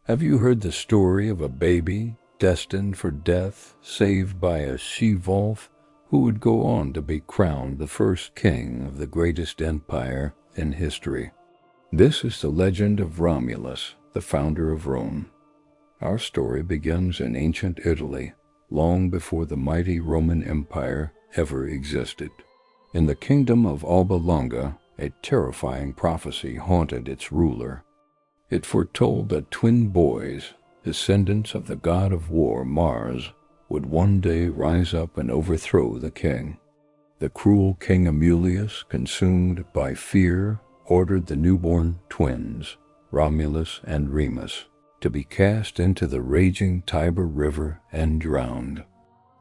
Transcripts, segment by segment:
Have you heard the story of a baby destined for death, saved by a she-wolf who would go on to be crowned the first king of the greatest empire in history? This is the legend of Romulus, the founder of Rome. Our story begins in ancient Italy, long before the mighty Roman Empire ever existed. In the kingdom of Alba Longa, a terrifying prophecy haunted its ruler. It foretold that twin boys, descendants of the god of war Mars, would one day rise up and overthrow the king. The cruel King Romulus, consumed by fear, ordered the newborn twins, Romulus and Remus, to be cast into the raging Tiber River and drowned.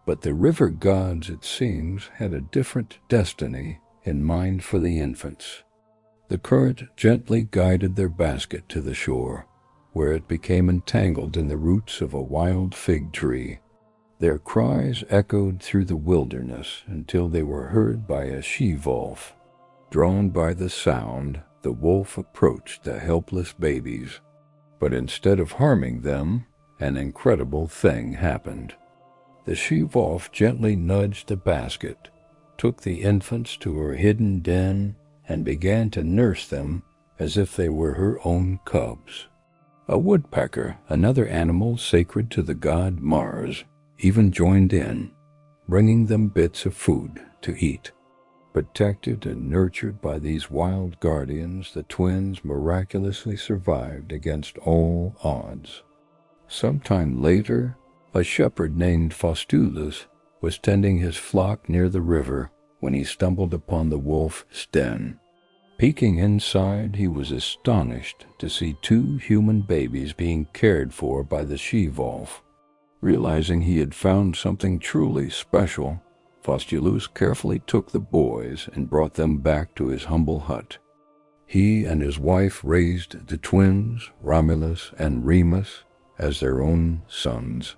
But the river gods, it seems, had a different destiny in mind for the infants. The current gently guided their basket to the shore, where it became entangled in the roots of a wild fig tree. Their cries echoed through the wilderness until they were heard by a she-wolf. Drawn by the sound, the wolf approached the helpless babies. But instead of harming them, an incredible thing happened. The she-wolf gently nudged the basket, took the infants to her hidden den, and began to nurse them as if they were her own cubs. A woodpecker, another animal sacred to the god Mars, even joined in, bringing them bits of food to eat. Protected and nurtured by these wild guardians, the twins miraculously survived against all odds. Sometime later, a shepherd named Faustulus was tending his flock near the river when he stumbled upon the wolf's den. Peeking inside, he was astonished to see two human babies being cared for by the she-wolf. Realizing he had found something truly special, Faustulus carefully took the boys and brought them back to his humble hut. He and his wife raised the twins, Romulus and Remus, as their own sons.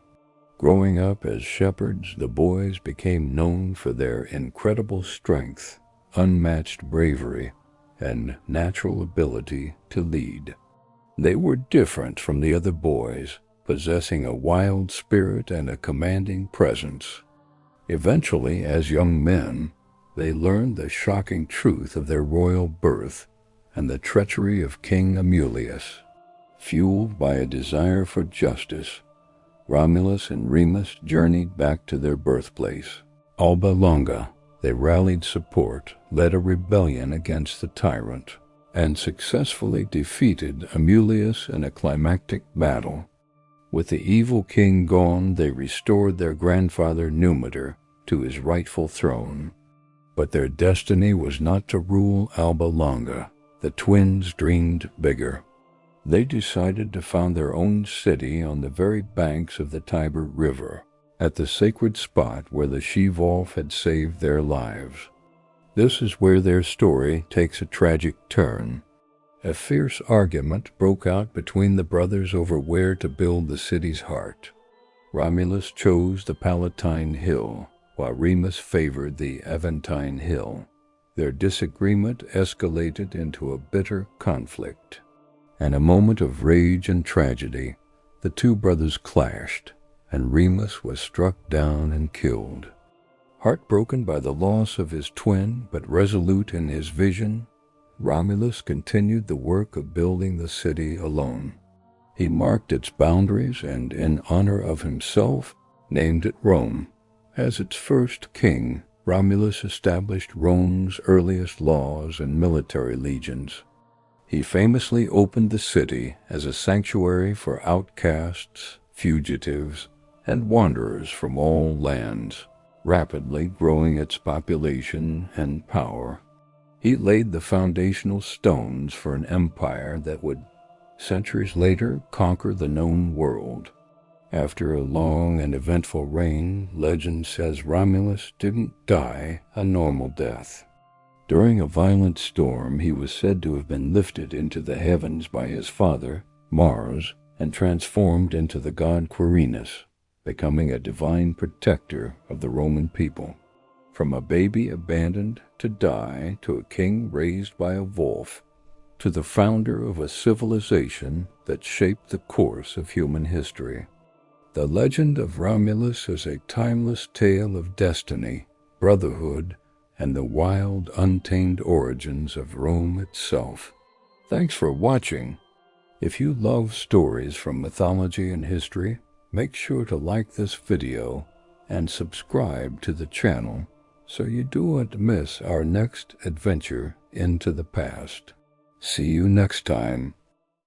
Growing up as shepherds, the boys became known for their incredible strength, unmatched bravery, and natural ability to lead. They were different from the other boys, possessing a wild spirit and a commanding presence. Eventually, as young men, they learned the shocking truth of their royal birth and the treachery of King Romulus. Fueled by a desire for justice, Romulus and Remus journeyed back to their birthplace, Alba Longa. They rallied support, led a rebellion against the tyrant, and successfully defeated Romulus in a climactic battle. With the evil king gone, they restored their grandfather Numitor to his rightful throne. But their destiny was not to rule Alba Longa. The twins dreamed bigger. They decided to found their own city on the very banks of the Tiber River, at the sacred spot where the she-wolf had saved their lives. This is where their story takes a tragic turn. A fierce argument broke out between the brothers over where to build the city's heart. Romulus chose the Palatine Hill, while Remus favored the Aventine Hill. Their disagreement escalated into a bitter conflict. In a moment of rage and tragedy, the two brothers clashed, and Remus was struck down and killed. Heartbroken by the loss of his twin, but resolute in his vision, Romulus continued the work of building the city alone. He marked its boundaries and, in honor of himself, named it Rome. As its first king, Romulus established Rome's earliest laws and military legions. He famously opened the city as a sanctuary for outcasts, fugitives, and wanderers from all lands, rapidly growing its population and power. He laid the foundational stones for an empire that would, centuries later, conquer the known world. After a long and eventful reign, legend says Romulus didn't die a normal death. During a violent storm, he was said to have been lifted into the heavens by his father, Mars, and transformed into the god Quirinus, becoming a divine protector of the Roman people. From a baby abandoned to die to a king raised by a wolf, to the founder of a civilization that shaped the course of human history. The legend of Romulus is a timeless tale of destiny, brotherhood, and the wild, untamed origins of Rome itself. Thanks for watching. If you love stories from mythology and history, make sure to like this video and subscribe to the channel so you don't miss our next adventure into the past. See you next time